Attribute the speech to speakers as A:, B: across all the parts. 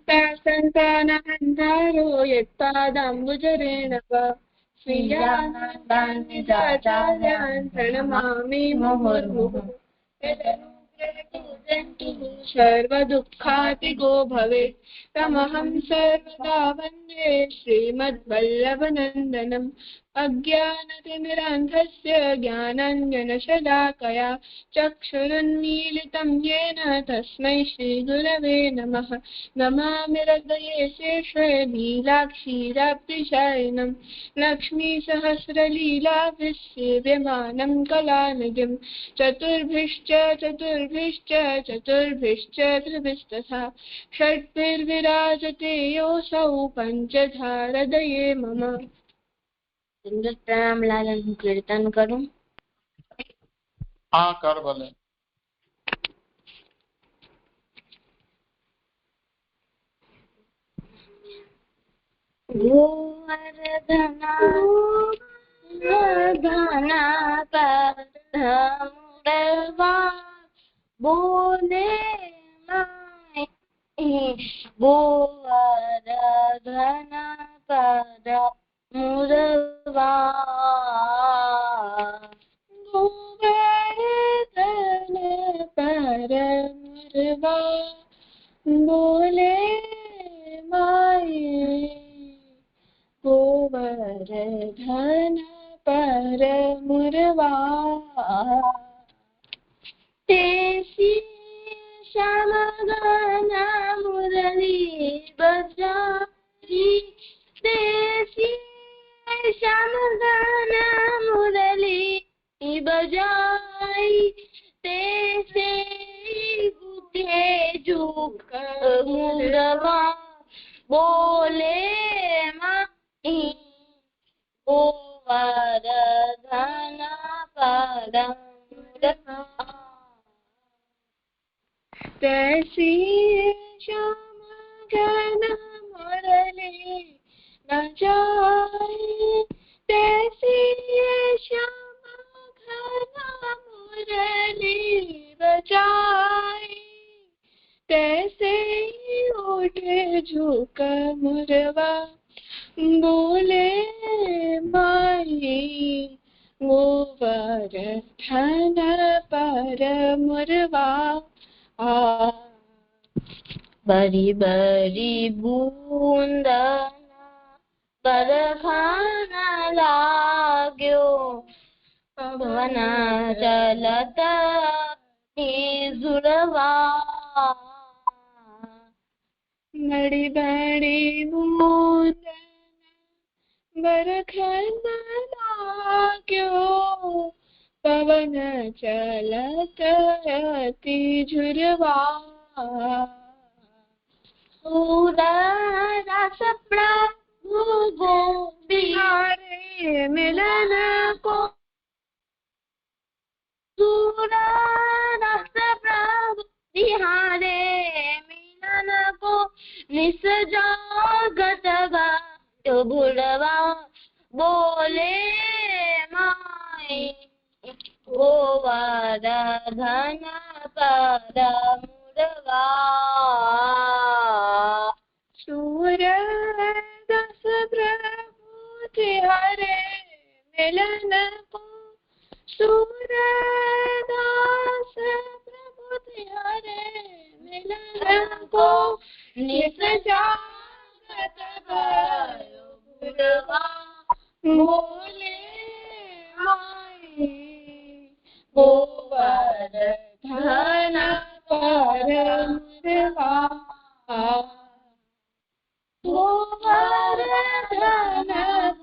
A: संतानहन्तारो यत्पादाम्बुजरेण वा स्वीयानन्दान्निजाचार्यान् प्रणमामि मुहुर्मुहुः यदनुग्रहपूजन्तु सर्वदुःखातिगो भवेत् तमहं सर्वदा वन्दे श्रीमद्वल्लभनन्दनम् अज्ञानतिमिरान्धस्य ज्ञानाञ्जनशलाकया चक्षुरुन्मीलितं येन तस्मै श्रीगुरवे नमः नमामि हृदये शेषे नीलाक्षीराब्धिशायिनं लक्ष्मीसहस्रलीलाभिः कलानिधिं चतुर्भिश्च त्रिभिस्तथा षड्भिर्विराजते योऽसौ पञ्चधारदये मम। प्रणाम लालन कीर्तन करूं।
B: हाँ कर भले।
A: गोवर्धना पदमुरवा बोले माई गोवर्धना पद मुरवा गोवर्धन परमुरवा बोले माई गोवर्धन परमुरवा तेसी श्यामगाना मुरली बजाई तेसी श्यामगाना मुरली बजाई तेसे गुथे झुक मुरवा बोले माई गोवर्धन परमुरवा तैसी श्यामगान मुरली न जाए तैसी श्यामगान मुरली बजाए तैसे उठे झुक मुरवा बोले माई गोवर्धन परमुरवा बड़ी बड़ी बूंदना बरखाना लाग्यो पवन चलत जुड़वा बड़ी बड़ी बूंदना बरखाना लाग्यो पवन चलत अति झुरवा रस प्रभु गो बिहारे मिलन को रस प्रभु बिहारे मिलन को निस जागत गायो भुरवा बोले माई गोवर्धन परमुरवा सूरदास प्रभु तिहारे मिलन को सूरदास प्रभु तिहारे मिलन को निस जागत गायो भुरवा बोले माई गोवर्धन परमुरवा गोवर्धन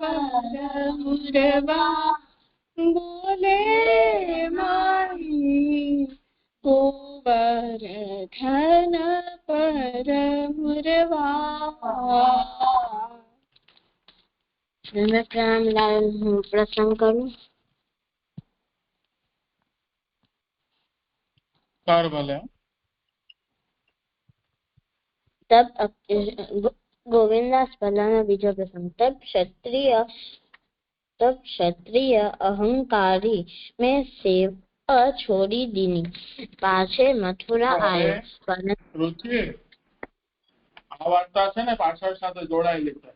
A: परमुरवा बोले माई गोवर्धन परमुरवा। मैं प्राण लाल हूँ, प्रसंग करूं।
B: कर भले।
A: तब गोविंदास पहला बीजो प्रसंग। तब क्षत्रिय अहंकारी में सेवा छोड़ी दीनी पाछे मथुरा आयो।
B: रुचि આ વાર્તા છે ને પાછળ સાથે જોડાયેલી છે.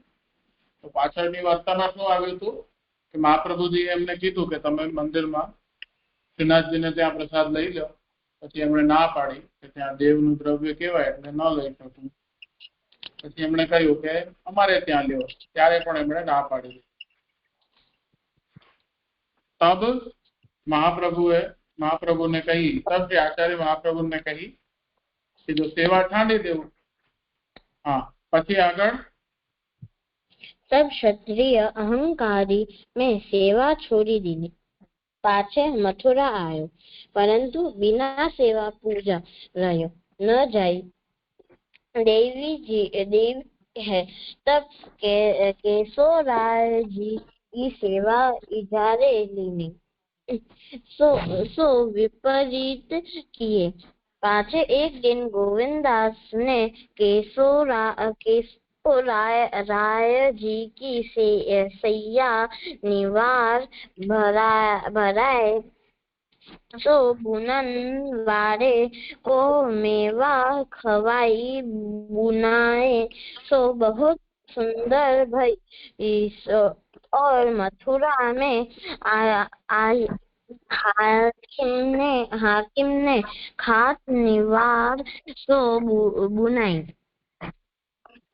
B: તો પાછળની વાર્તામાં શું આવ્યું હતું કે મહાપ્રભુજીએ એમને કીધું કે તમે મંદિરમાં શ્રીનાથજીને ત્યાં પ્રસાદ લઈ લો. પછી એમણે ના પાડી કે ત્યાં દેવનું દ્રવ્ય કહેવાય એટલે ન લઈ શકું. પછી એમણે કહ્યું કે અમારે ત્યાં લ્યો, ત્યારે પણ એમણે ના પાડી. तब महाप्रभु ने कही, तब से आचार्य महाप्रभु ने कही कि जो सेवा ठांडी देव. हाँ, પછી આગળ.
A: तब क्षत्रिय अहंकारी में सेवा छोड़ी दी, पाछे मथुरा आयो, परंतु बिना सेवा पूजा रहो न जाई. देवी है. तब केशोराय जी की सेवा इजारे लीनी, सो विपरीत किए. पाछे एक दिन गोविंदास ने केशोराय जी की सैया निवार भराए. सो बुनन वारे को मेवा खवाई बुनाए. सो बहुत सुंदर भई. और मथुरा में हाकिम ने खास निवार सो बुनाई.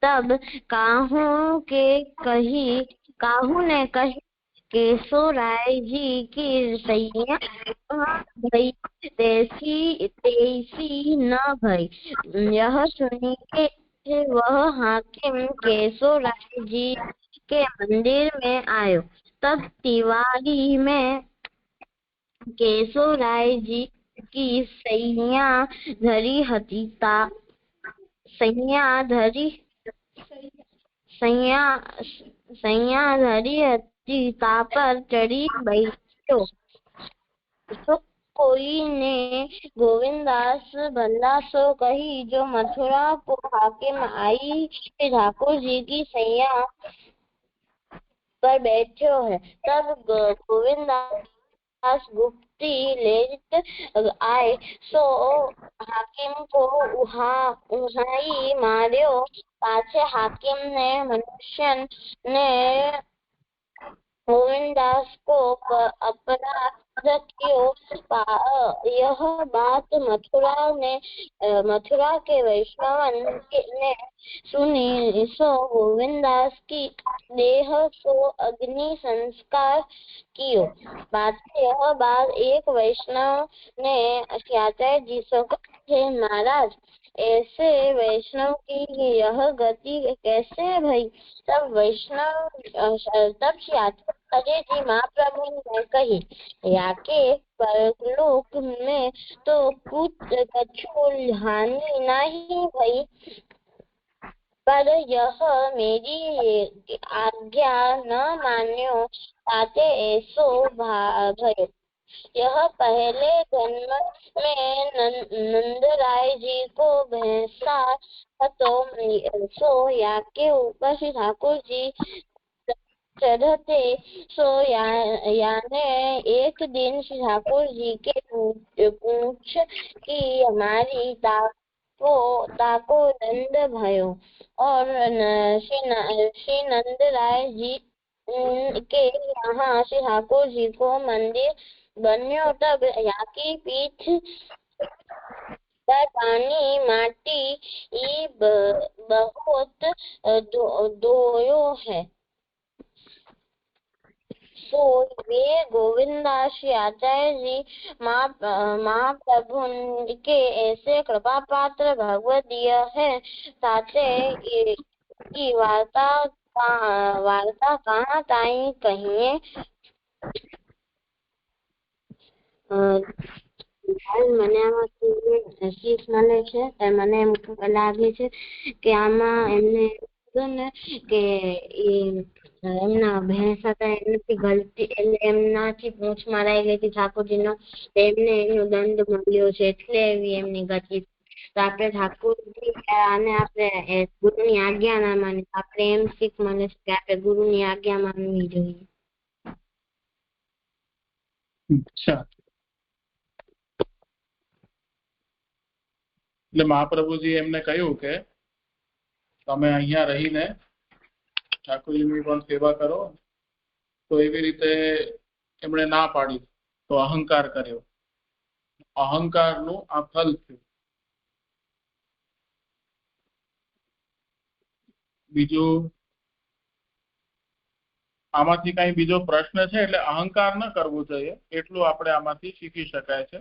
A: तब काहू ने कही केशोराय जी की सैया भई तैसी न भई. यह सुनी के वह हाकिम केशोराय जी के मंदिर में आयो. तब तिवारी में केशोराय जी की सैया धरी हती. सैया धरी हती ता पर चढ़ी बैठो. तो कोई ने गोविंदास भला सो कही, जो मथुरा को हाकिम आई ठाकुर जी की सैया पर बैठो है. तब गोविंदास गुप्ती लेट आए. सो हाकिम को उहाई मार्यो. पाछे हाकिम ने मनुष्य ने गोविंदास को अपराध कियो. यह बात मथुरा के वैष्णवन ने सुनी. सो गोविंदास की देह को अग्नि संस्कार कियो. यह बात एक वैष्णव ने आचार्य जी से कही, महाराज ऐसे वैष्णव की यह गति कैसे भई. तब आचार्य जी महाप्रभु ने कही, याके परलोक में तो कछु हानि नहीं भई, पर यह मेरी आज्ञा न मान्यो ताते ऐसो भयो. यह पहले जन्म में नंदराय जी को भैंसा तो सो याके ऊपर श्री ठाकुर जी चढ़ते. सो याने एक दिन श्री ठाकुर जी के पूछ कि हमारी ताको दंड भयो. और श्री नंदराय जी के यहाँ श्री ठाकुर जी को मंदिर बन्यो. तब याकी पीठ पर पानी माटी बहुत धोयो है. सो वे गोविंदास आचार्य जी महाप्रभु के ऐसे कृपा पात्र भगवदीय है. साथे की वार्ता कहाँ ताई कहिए. મને આમાંથી શીખ મળે છે. મને એમ લાગે છે કે આમાં એમને ને કે એમના ભેંસ હતા એમનાથી ગલતી એમનાથી પૂંછ મારાઈ ગઈ હતી ઠાકોરજીનો. એમને એનો દંડ મળ્યો છે એટલે એવી એમની ગતિ. તો આપણે ઠાકોરજી આને આપણે ગુરુની આજ્ઞા ના માની. આપણે એમ શીખ મળે છે કે આપણે ગુરુની આજ્ઞા માનવી જોઈએ.
B: અચ્છા, એટલે મહાપ્રભુજી એમને કહ્યું કે તમે અહીંયા રહીને ઠાકોરજીની પણ સેવા કરો, તો એવી રીતે એમણે ના પાડી તો અહંકાર કર્યો. અહંકારનું આ ફલ થયું. બીજું આમાંથી કઈ બીજો પ્રશ્ન છે? એટલે અહંકાર ન કરવું જોઈએ એટલું આપણે આમાંથી શીખી શકાય છે.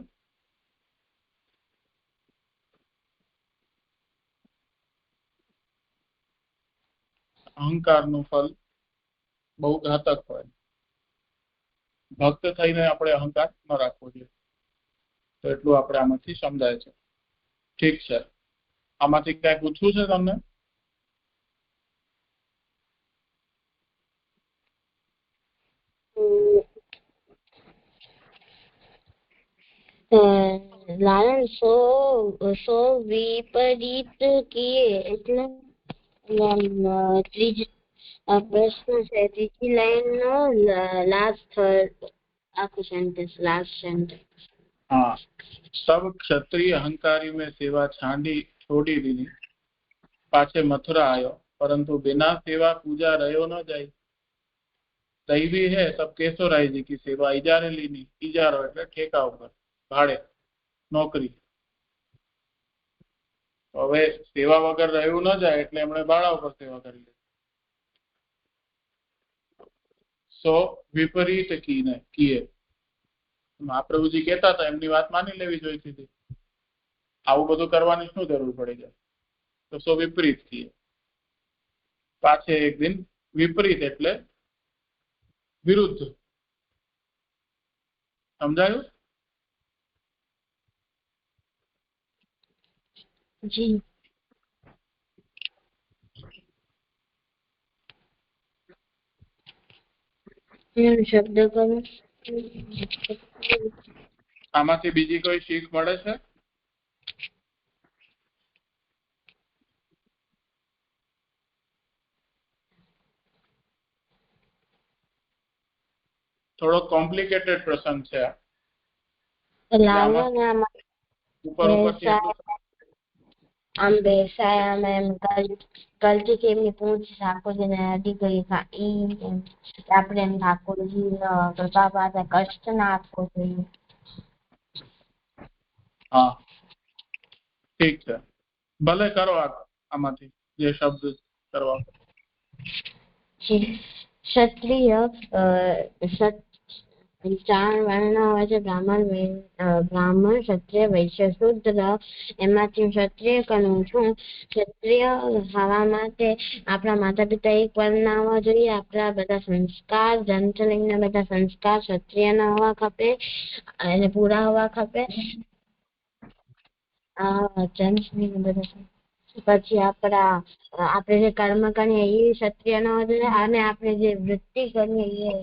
B: અહંકારનું ફલ બહુ ઘાતક હોય. ભક્ત થઈને આપણે અહંકાર ન રાખવો જોઈએ, તો એટલું આપણે આમાંથી સમજાય છે. ઠીક છે, આમાંથી કઈ પૂછવું છે તમને?
A: લાલન સો વિપરીત કિએ એટલે પ્રશ્ન છે. ત્રીજી લાઈન નો લાસ્ટ આખું સેન્ટેન્સ, લાસ્ટ સેન્ટેન્સ.
B: हाँ, सब क्षत्रिय अहंकारी में सेवा छोड़ी दी, पाछे मथुरा आयो, परंतु बिना सेवा पूजा रहो न जाए. दैवी है तब केशवराय जी की सेवा इजारे लीनी. इजारो એટલે ઠેકા ઉપર, ભાડે, નોકરી. હવે સેવા વગર રહ્યું ન જાય એટલે એમણે ભાડા ઉપર સેવા કરી લીધી. સો વિપરીત કીએ. મહાપ્રભુજી કહેતા હતા એમની વાત માની લેવી જોઈતી હતી. આવું બધું કરવાની શું જરૂર પડી જાય? તો સો વિપરીત કીએ. પાછે એક દિન વિપરીત એટલે વિરુદ્ધ. સમજાયું?
A: જી. શબ્દ કરો.
B: આમાંથી બીજી કોઈ શીખ મળે છે? થોડો કોમ્પ્લિકેટેડ પ્રસંગ છે. ઉપર
A: આમ બેસાય આમ એમ ગલતી કે એમની પૂંછ ઠાકોરજીને અડી ગઈ. આપણે એમ ઠાકોરજી કૃપા પાસે કષ્ટ ના આપવો જોઈએ.
B: હા, ઠીક છે, ભલે કરો આમાંથી જે શબ્દ કરવા.
A: ક્ષત્રિય 4 વર્ણ હોય છે, બ્રાહ્મણ, ક્ષત્રિય, વૈશ્ય, શૂદ્ર. એમાંથી ક્ષત્રિય કરું છું. ક્ષત્રિય થવા માટે આપણા માતા પિતા એક વર્ણના હોવા જોઈએ. આપણા બધા સંસ્કાર, જન્મથી બધા સંસ્કાર ક્ષત્રિયના હોવા ખપે અને પૂરા હોવા ખપે. પછી આપણે જે કર્મ કરીએ એ ક્ષત્રિય નો હોવો જોઈએ, અને આપણે જે વૃત્તિ કરીએ એ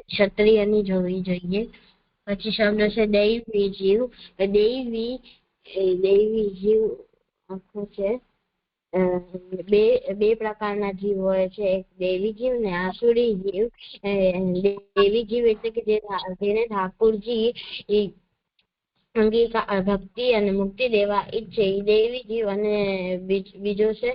A: ક્ષત્રિયની જોવી જોઈએ. પછી શબ્દ છે દૈવી જીવ. દૈવી જીવ આખું છે. બે પ્રકારના જીવ હોય છે, એક દેવી જીવ ને આસુરી જીવ. દેવી જીવ એટલે કે જેને ઠાકોરજી ભક્તિ અને મુક્તિ દેવા ઈચ્છે એ દેવી જીવ. અને બીજો છે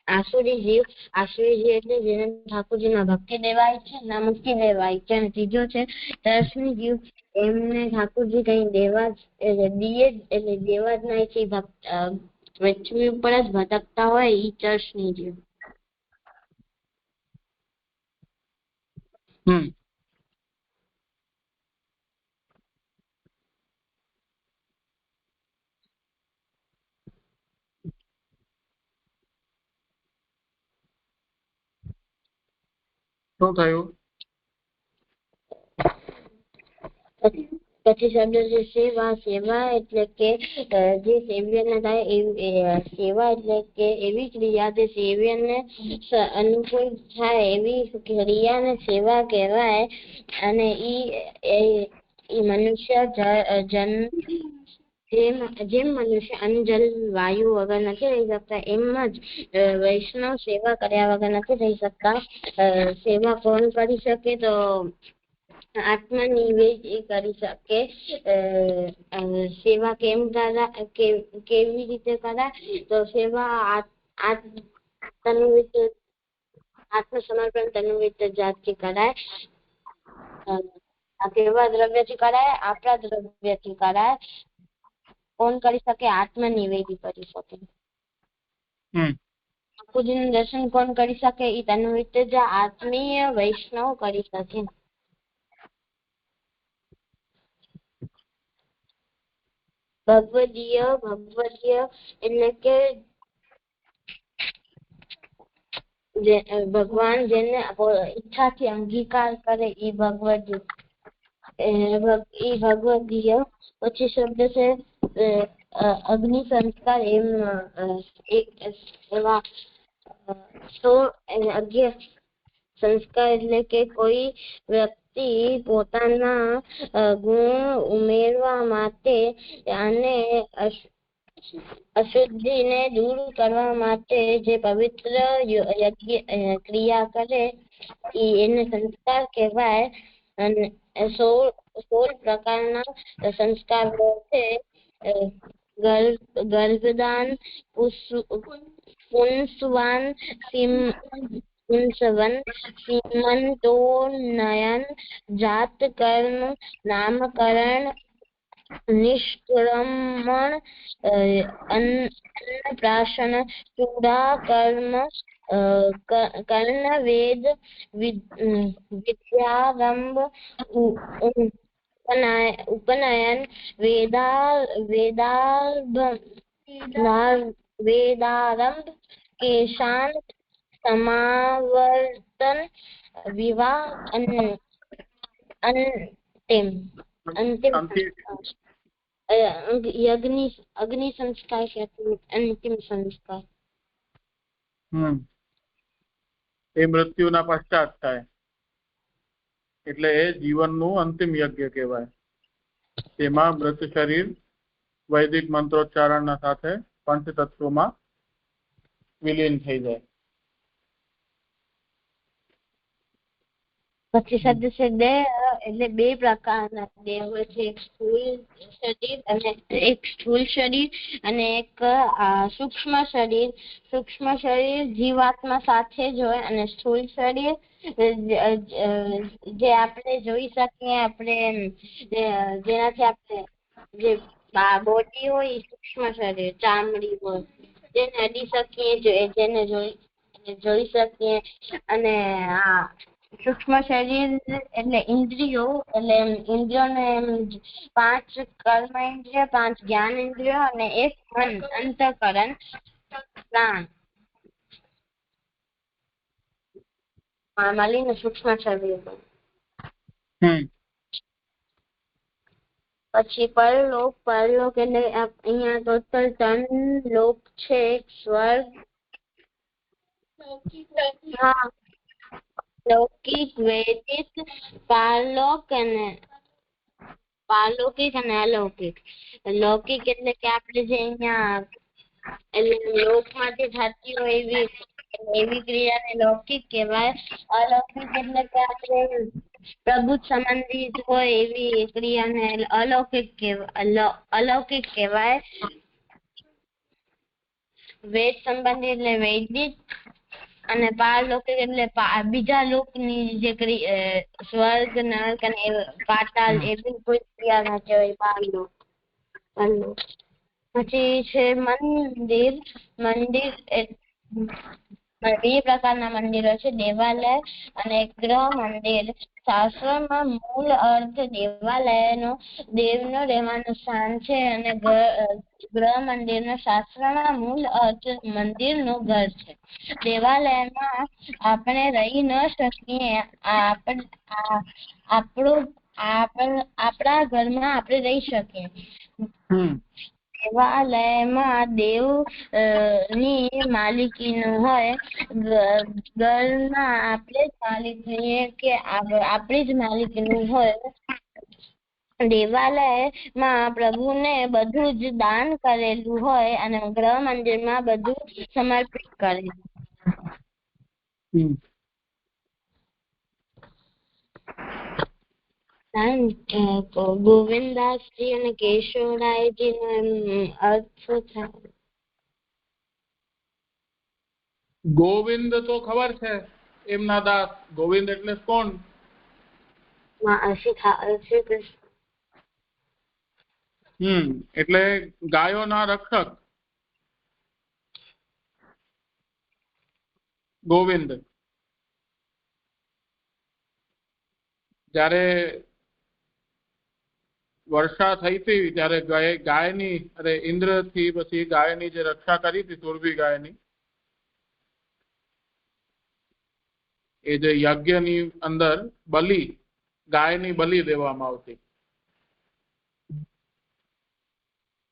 A: આસુરી જીવ. આસુરી જીવ એટલે જેને ઠાકોરજીના ભક્તિ દેવા ઈચ્છે ના મુક્તિ દેવા ઈચ્છે. અને ત્રીજો છે તર્શની જીવ. એમને ઠાકોરજી કઈ દેવા એટલે દેવા જ ના ઈચ્છે, પૃથ્વી ઉપર જ ભટકતા હોય એ તર્શની જીવ.
B: શું થયું?
A: પછી શબ્દ છે સેવા. સેવા એટલે કે જે સેવ્યને થાય સેવા એટલે કે એવી ક્રિયા જે સેવ્યને અનુકૂળ થાય એવી ક્રિયાને સેવા કહેવાય. અને ઈ મનુષ્ય જેમ મનુષ્ય અન્ન જલ વાયુ વગર નથી રહી શકતા, એમ જ વૈષ્ણવ સેવા કર્યા વગર નથી રહી શકતા. સેવા કોણ કરી શકે? તો આત્મનિવેદ કરી શકે. સેવા કેવી રીતે કરાય? તો સેવા આત્મસમર્પણ તન્વિત જાતથી કરાય. આ કેવા દ્રવ્યથી કરાય? આપણા દ્રવ્યથી કરાય. કોણ કરી શકે? આત્મનિવેદી કરી શકે. ઠાકોરજીનું દર્શન કોણ કરી શકે? એ તન્વિત આત્મીય વૈષ્ણવ કરી શકે. ભગવદીય એટલે કે ભગવાન જેને ઈચ્છાથી અંગીકાર કરે એ ભગવદીય. પછી શબ્દ છે અગ્નિ સંસ્કાર. એવા 11 સંસ્કાર એટલે કે કોઈ વ્યક્તિ પોતાના ગુણ ઉમેરવા માટે અને અશુદ્ધિને દૂર કરવા માટે જે પવિત્ર ક્રિયા કરે એને સંસ્કાર કહેવાય. અને 16 પ્રકારના સંસ્કારો છે. ગર્ભદાન, પુંસવાન, સીમંતોન્નયન, જાતકર્મ, નામકરણ, નિષ્ક્રમણ, અન્નપ્રાશન, ચૂડાકર્મ, કર્ણવેદ, વિદ્યારંભ, ઉપનયન, વેદારંભ, કેશાન, સમાવર્તન, વિવાહ, અંતિમ અગ્નિ સંસ્કાર કે અંતિમ સંસ્કાર.
B: એ મૃત્યુના પશ્ચાત થાય એટલે એ જીવનનું અંતિમ યજ્ઞ કહેવાય. તેમાં મૃત શરીર વૈદિક મંત્રોચ્ચારણના સાથે પંચતત્વોમાં વિલીન થઈ જાય.
A: પછી શબ્દ છે દેહ એટલે 2 પ્રકારના દેહ હોય છે. એક સ્થૂળ શરીર અને એક સૂક્ષ્મ શરીર. સૂક્ષ્મ શરીર જીવાત્મા સાથે જ હોય અને સ્થૂળ શરીર જે આપણે જોઈ શકીએ, આપણે જેનાથી આપણે જે બોડી હોય એ સૂક્ષ્મ શરીર, ચામડી હોય, જેને અડી શકીએ, જેને જોઈ શકીએ. અને આ સૂક્ષ્મ શરીર એટલે ઇન્દ્રિયો, એટલે ઇન્દ્રિયોને 5 કર્મ ઇન્દ્રિય, 5 જ્ઞાન ઇન્દ્રિયો અને 1 મન, અંતઃકરણ, પ્રાણ મળીને સૂક્ષ્મ શરીર. પછી પરલોક એટલે અહીંયા ટોટલ 3 લોક છે. સ્વર્ગ, લૌકિક, વૈદિક, પારલૌકિક અને અલૌકિક. લૌકિક એટલે કે આપણે જે અહીંયા લોકમાંથી થતી હોય એવી ક્રિયાને લૌકિક કહેવાય. અલૌકિક એટલે કે આપણે પ્રભુ સંબંધિત હોય એવી ક્રિયાને અલૌકિક કહેવાય. વેદ સંબંધી એટલે વૈદિક અને પારલૌકિક એટલે બીજા લોકની જે સ્વર્ગ, નર્ક અને પાતાળ એવી કોઈ ક્રિયા ના કહેવાય પારલોક. પછી છે મંદિર. 2 પ્રકારના મંદિરો છે, દેવાલય અને ગ્રહ મંદિર. શાસ્ત્રમાં મૂળ અર્થ દેવાલયનો દેવનો રહેવાનું સ્થાન છે અને ગ્રહ મંદિરનો શાસ્ત્રમાં મૂળ અર્થ મંદિરનું ઘર છે. દેવાલયમાં આપણે રહી ન શકીએ. આપણા ઘરમાં આપણે રહી શકીએ. દેવાલયમાં દેવ ની માલિકીનું હોય. ઘરના આપણે જ માલિક છીએ કે આપણી જ માલિકીનું હોય. દેવાલયમાં પ્રભુને બધું જ દાન કરેલું હોય અને ગ્રહ મંદિરમાં બધું સમર્પિત કરેલું. ગોવિંદદાસજી અને કેશવરાયજી નો એમ અર્થ શું થાય?
B: ગોવિંદ તો ખબર છે, એમના દાસ. ગોવિંદ એટલે કોણ?
A: શ્રી કૃષ્ણ.
B: એટલે ગાયોના રક્ષક ગોવિંદ. જ્યારે વર્ષા થઈ હતી ત્યારે ગાયની ઇન્દ્રથી પછી ગાયની જે રક્ષા કરી હતી, સુરભી ગાયની, એ જે યજ્ઞની અંદર ગાયની બલિ દેવામાં આવતી,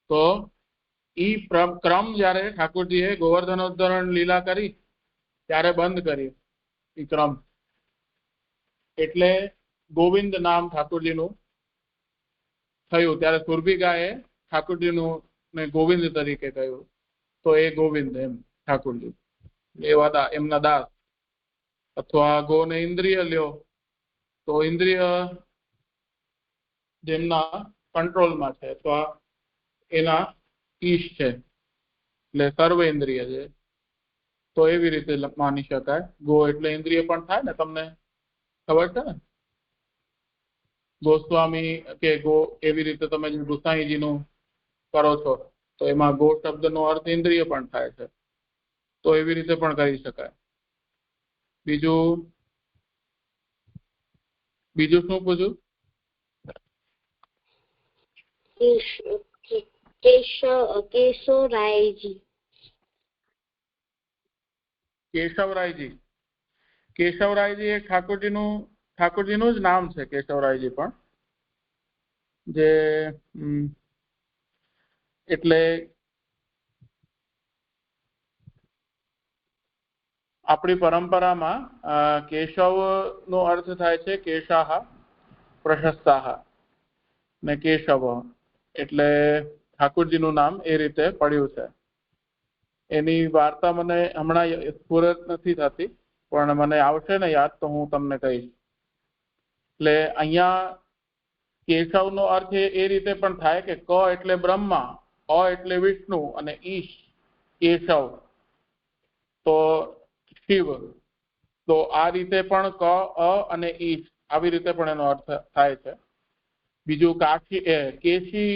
B: તો ઈ ક્રમ જ્યારે ઠાકોરજીએ ગોવર્ધનોદ્ધરણ લીલા કરી ત્યારે બંધ કરી ઈ ક્રમ. એટલે ગોવિંદ નામ ઠાકોરજીનું થયું. ત્યારે સુરભી ગાયે ઠાકોરજીનું ને ગોવિંદ તરીકે કહ્યું, તો એ ગોવિંદ એમ ઠાકોરજી એવા એમના દાસ. અથવા ગોને ઇન્દ્રિય લ્યો તો ઇન્દ્રિય જેમના કંટ્રોલમાં છે અથવા એના ઈશ છે, એટલે સર્વ ઇન્દ્રિય છે, તો એવી રીતે માની શકાય. ગો એટલે ઇન્દ્રિય પણ થાય ને, તમને ખબર છે ને. ગોસ્વામી કે ગો એવી રીતે તમે ગુસાઈજીનું કરો છો તો એમાં ગો શબ્દનો અર્થ ઇન્દ્રિય પણ થાય છે, તો એવી રીતે પણ કરી શકાય. બીજું શું પૂછ્યું? કેશવરાયજી એક ઠાકોરજીનું જ નામ છે. કેશવરાયજી પણ જે એટલે આપણી પરંપરામાં કેશવનો અર્થ થાય છે કેશાહ પ્રશસ્તાહ ને કેશવ, એટલે ઠાકોરજીનું નામ એ રીતે પડ્યું છે. એની વાર્તા મને હમણાં સ્ફુરત નથી થતી, પણ મને આવશે ને યાદ તો હું તમને કહીશ. એટલે અહીંયા કેશવનો અર્થ એ રીતે પણ થાય કે ક એટલે બ્રહ્મા, અ એટલે વિષ્ણુ અને ઈશ કેશવ તો શિવ. તો આ રીતે પણ ક, અ અને ઈશ આવી રીતે પણ એનો અર્થ થાય છે. બીજું કેશી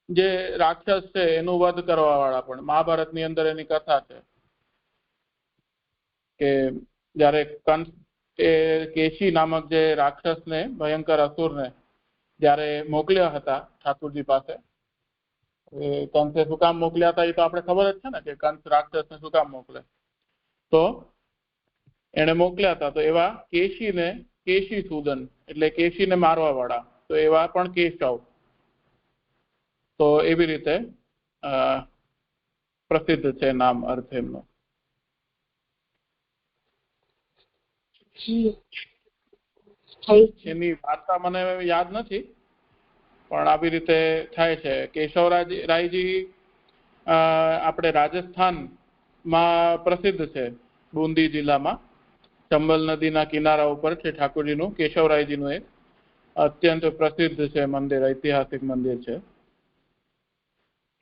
B: જે રાક્ષસ છે એનું વધ કરવા વાળા પણ મહાભારતની અંદર એની કથા છે કે જ્યારે કંસ એ કેશી નામક જે રાક્ષસને, ભયંકર અસુરને જ્યારે મોકલ્યા હતા ઠાકોરજી પાસે, કંસે શું કામ મોકલ્યા હતા એ તો આપણે ખબર જ છે ને, કે કંસ રાક્ષસને શું કામ મોકલે. તો એને મોકલ્યા હતા તો એવા કેશી સૂદન એટલે કેશીને મારવા વાળા, તો એવા પણ કેશવ. તો એવી રીતે પ્રસિદ્ધ છે નામ, અર્થ એમનો. એની વાર્તા મને યાદ નથી, પણ આવી રીતે થાય છે. કેશવરાયજી આપણે રાજસ્થાનમાં પ્રસિદ્ધ છે, બુંદી જિલ્લામાં ચંબલ નદીના કિનારા ઉપર છે ઠાકોરજીનું. કેશવરાયજીનું એક અત્યંત પ્રસિદ્ધ છે મંદિર, ઐતિહાસિક મંદિર છે,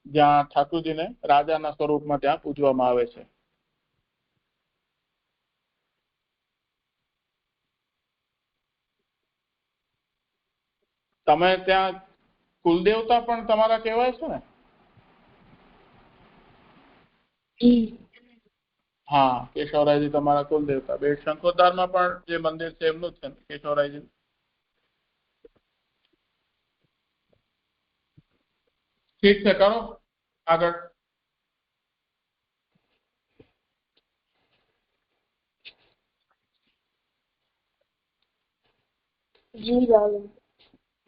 B: જ્યાં ઠાકોરજીને રાજાના સ્વરૂપમાં ત્યાં પૂજવામાં આવે છે. તમે ત્યાં કુલદેવતા પણ તમારા કહેવાય છે ને? હા, કેશવરાયજી તમારા કુલદેવતા. બેટ શંકોદારમાં પણ જે મંદિર છે એમનું જ છે કેશવરાયજી. ઠીક છે, કરો આગળ.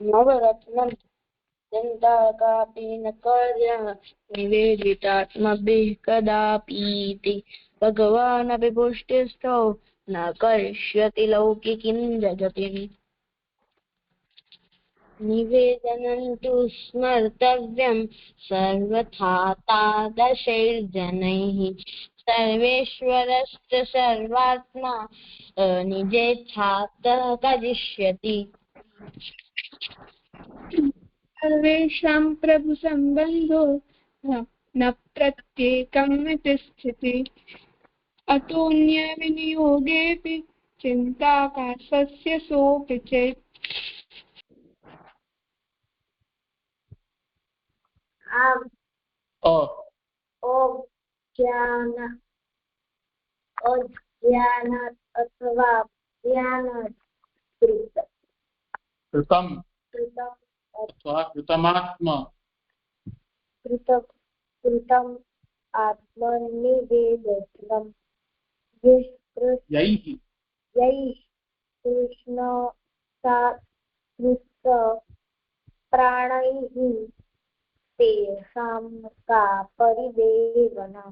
A: નવરત્ન ચંદાકાપી ન કર્યા નિવેદિતાત્મભિઃ કદાપીતિ ભગવાનપી પુષ્ટિસ્થો ન કરિષ્યતિ લૌકિકીં જગતિં નિવેદनं તુ સ્મર્તવ્યં સર્વથા તાદશૈર્જનૈઃ સર્વેશ્વરશ્ચ સર્વાત્મા નિજેચ્છાતઃ કરિષ્યતિ.
C: सर्वेषां प्रभु संबंधो न प्रत्येकम् इति स्थितिः अतोऽन्य विनियोगेऽपि चिन्ता काशस्य सोऽपि चेत्
A: अज्ञानात् अथवा ज्ञानात्
B: कृतम् अथवा
A: कृतम् आत्मनिवेदनम् यैः कृष्ण प्राणैः तेषां का परिदेवना।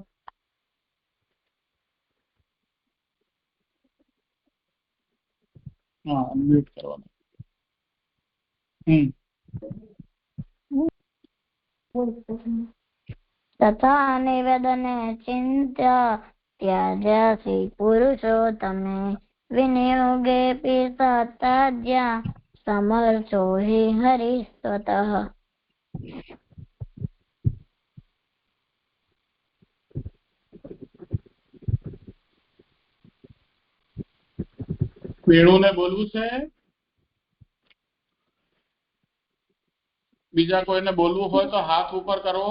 B: अनम्यूट करवाना।
A: तथा निवेदने चिन्त्य त्याजसि पुरुषोत्तमे विनियोगेऽपि तत्तद्या समर्थो हि हरिस्त्वतः।
B: વેણુને બોલવું છે? બીજા કોઈને બોલવું હોય તો હાથ ઉપર કરવો.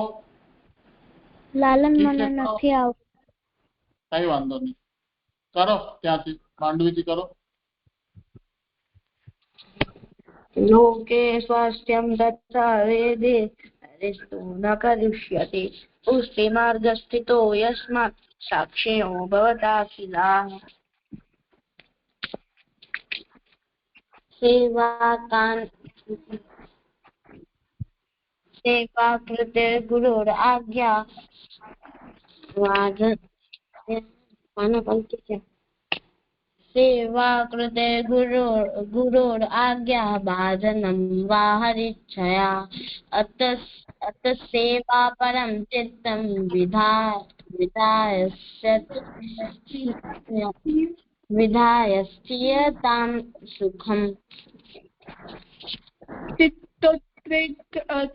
A: લાલન મને નથી આવતું.
B: કઈ વાંધો નહીં, કરો ત્યાંથી માંડવીથી કરો.
A: लोके स्वास्थ्यं तथा वेदे हरिस्तु न करिष्यति पुष्टिमार्गस्थितो यस्मात् साक्षिणो भवताखिलाः। सेवाकृते गुरुराज्ञा सेवाकृते गुरुराज्ञा भाजनं वा हरिच्छया अत सेवा परं चित्तं विधायस्यतां सुखम्।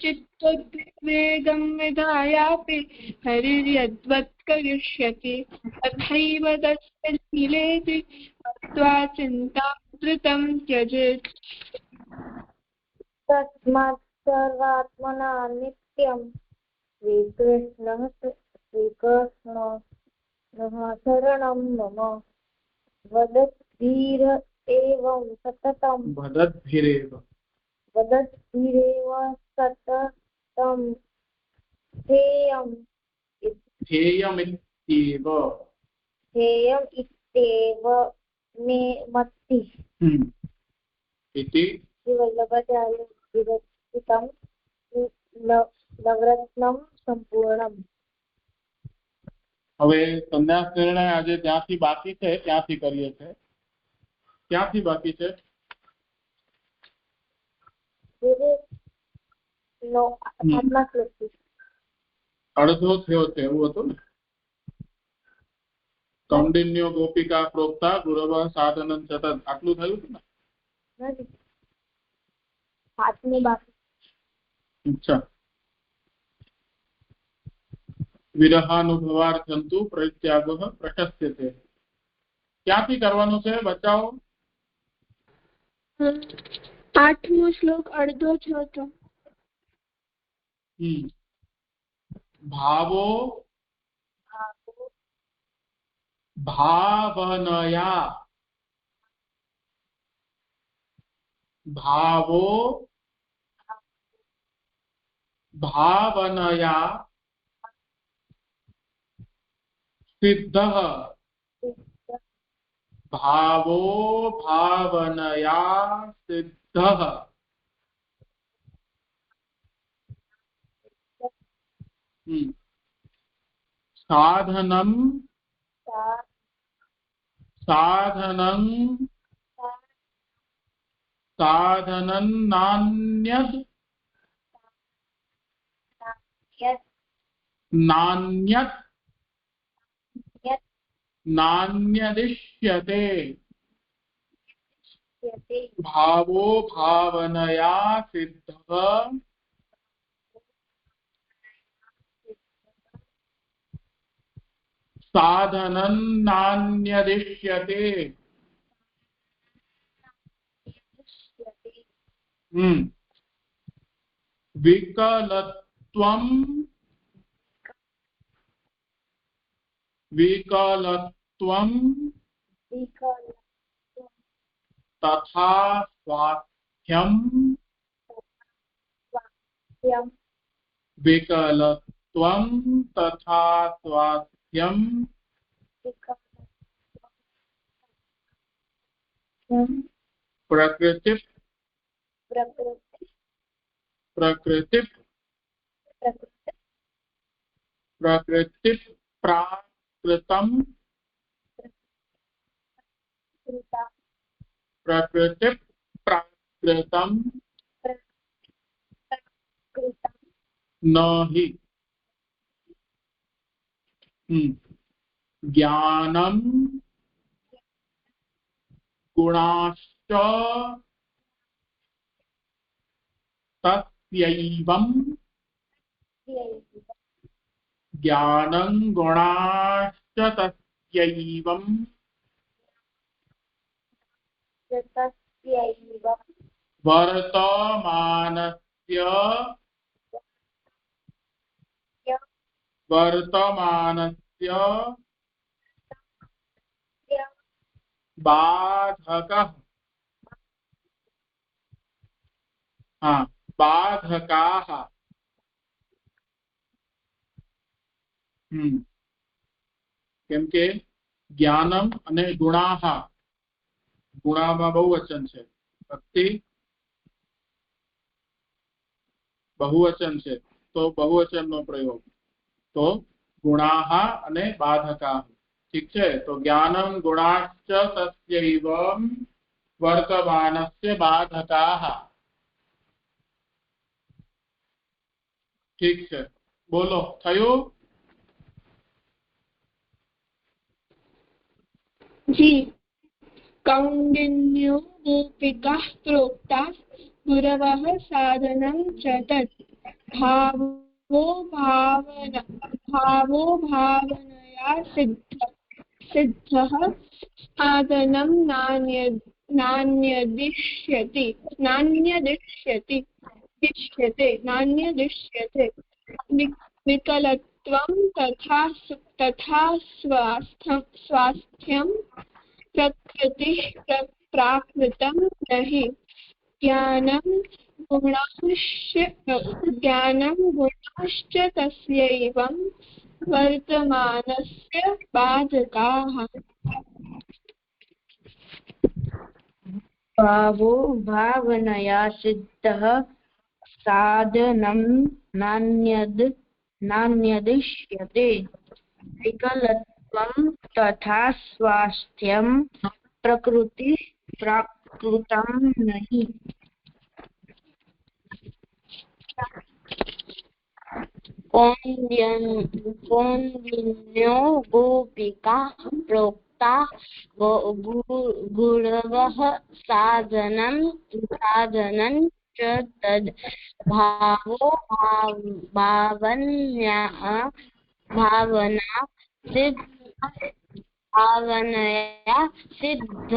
C: चित्तोद्वेगं विधायापि हरिर्यद्वत् करिष्यति तथैव तस्य लीलेति मत्वा चिन्तां धृतं त्यजेत्।
A: तस्मात् सर्वात्मना नित्यं श्रीकृष्णः शरणं मम वदद्भिर एवं सततं हेयमित्येव मे मतिः
B: इति
A: श्रीवल्लभाचार्य विरचितं नवरत्नं संपूर्णम्।
B: હવે સંન્યાસ નિર્ણય આજે જ્યાંથી બાકી છે ત્યાંથી કરીએ છે. ક્યાંથી બાકી છે? અડધો થયો છે એવું હતું ને. કૌંડિન્યો ગોપિકા પ્રોક્તા ગુરવ સાધનં સતત, આટલું થયું હતું ને. અચ્છા. વિરહાનુભવાર્થંતુ પરિત્યાગઃ પ્રશસ્યતે. ક્યાંથી કરવાનું છે બચાવો?
C: 8મો શ્લોક અડધો થયો હતો.
B: ભાવો ભાવનયા ભાવો ભાવનયા सिद्धः भावो भावनया सिद्धः साधनं साधनं साधनं नान्यत् नान्यत् नान्यदिष्यते भावो भावनया सिद्धः साधनं नान्यदिश्यते। विकलत्वं तथा स्वास्थ्यं विकलत्वं तथा स्वास्थ्यं प्रकृति प्रकृति प्रकृति प्राकृतं प्रकृति प्राकृतं न हि ज्ञानं गुणाश्च तस्यैवं ज्ञानं गुणाश्च तस्यैवं वर्तमानस्य बाधकः बाधकाः કેમ કે જ્ઞાનમ અને ગુણાહ ગુણામાં બહુવચન છે ભક્તિ બહુવચન છે તો બહુવચનનો પ્રયોગ તો ગુણાહ અને બાધકાः ઠીક છે તો જ્ઞાનમ ગુણાશ્ચ તસ્યૈવં વર્તમાનસ્ય બાધકાः ઠીક છે બોલો થયું
C: जी कौंडिन्यो गोपिकाः प्रोक्ताः गुरवः साधनं च तत् भावो भावनया सिद्धः साधनं नान्यदिश्यते विकलत्वं तथा स्वास्थ्यं प्राकृतं न हि ज्ञानं गुणाश्च तस्यैवं वर्तमानस्य बाधकाः
A: भावो भावनया सिद्धः साधनं नान्यदिश्यते विकलत्वं तथा स्वास्थ्यं प्राकृतं नहि कौंडिन्यो गोपिका प्रोक्ता गुरवः साधनं च तद् भावो भावनया सिद्ध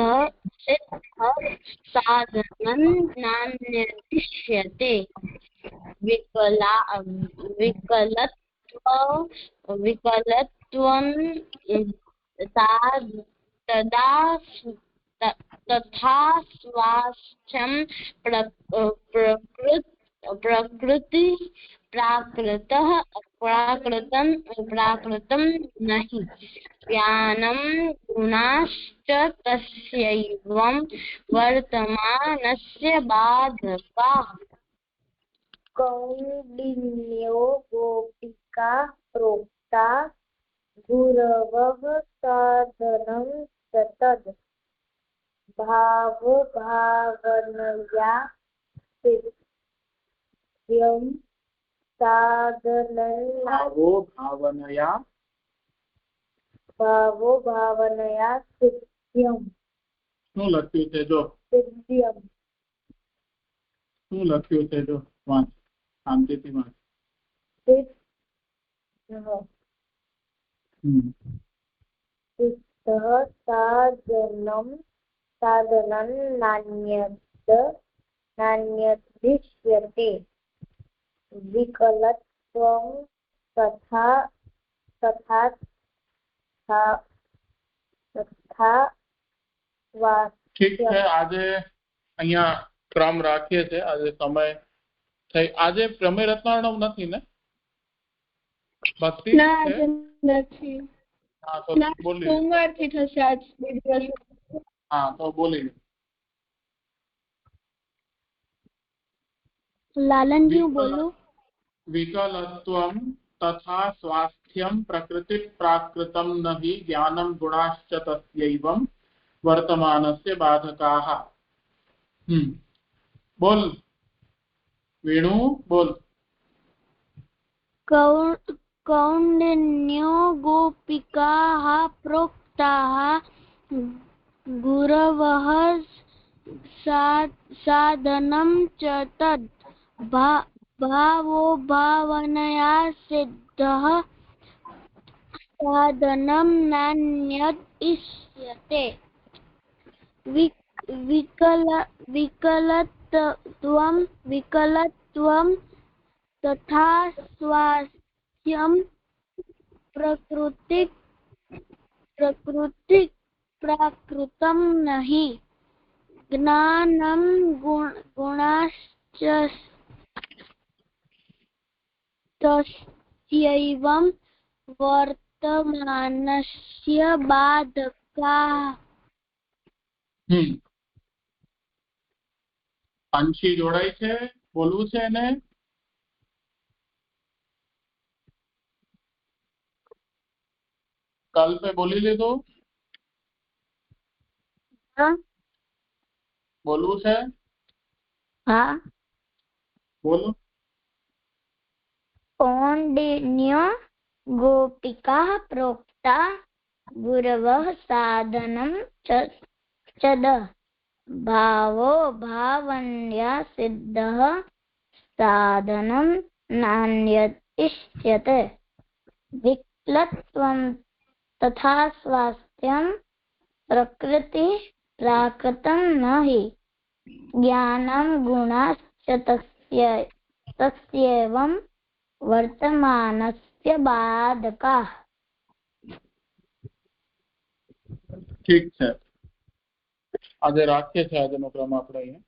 A: साधनं नान्यदिश्यते विकलत्वं तथा स्वास्थ्यं प्रकृति प्राकृतं नहि ज्ञानं गुणाश्च तस्यैवं वर्तमानस्य बाधकाः कौंडिन्यो गोपिका प्रोक्ता गुरवः साधनं च तद् भावो भावनया सिद्ध्यं साधनं भावो भावनया सिद्ध्यं
B: શું લખ્યું છે જો
A: સિદ્ધ્યમ
B: શું લખ્યું છે? જો વાંચ, શાંતિથી વાંચ.
A: સાધનં નાન્યદિશ્યતે વિકલત્વં તથા
B: ઠીક છે. આજે અહીંયા ક્રમ રાખીએ છીએ. આજે સમય થઈ. આજે પ્રમેય રત્નાવર્ણવ નથી ને? ભક્તિ
C: ના
B: છે?
C: આજે નથી.
B: હા તો
C: ના,
B: બોલી.
C: સોમવારથી થશે આજ બે દિવસ.
B: હા તો બોલી.
A: લાલનજી હું બોલું?
B: વિકલત્વં તથા સ્વાસ્થ્યં પ્રકૃતિ પ્રાકૃતમ નહિ જ્ઞાનમ ગુણાશ્ચ તસ્યૈવં વર્તમાનસ્ય બાધકાઃ. બોલ વેણુ, બોલ.
A: કૌંડિન્યો ગોપિકાः પ્રોક્તાः ગુરવઃ સાધनं ચ તદ્ ભાવો ભાવનયા સિદ્ધઃ સાધनं નાન્યદ્ ઇષ્યતે વિકલત્વં તથા સ્વાસ્થ્યં પ્રકૃતિ પ્રાકૃતમ નહિ જ્ઞાનમ ગુણાશ્ચ તસ્યૈવં વર્તમાનસ્ય બાધકાઃ.
B: અંશી જોડાય છે? બોલવું છે એને? કલ્પે બોલી લીધું? બોલવું છે?
A: હા.
B: બોલો.
A: કૌંડિન્ય ગોપિકાः પ્રોક્તા ગુરવઃ સાધनं ચદ ભાવો ભાવન્યા સિદ્ધઃ સાધनं નાન્યદ્ ઇષ્યતે વિકલત્વં તથા સ્વાસ્થ્યં પ્રકૃતિ પ્રાકૃતમ નહિ જ્ઞાનમ ગુણાશ્ચ તસ્યૈવં વર્તમાનસ્ય બાધકાઃ.
B: ઠીક છે. આજે રાખીએ છીએ આજનો ક્રમ આપણે અહીંયા.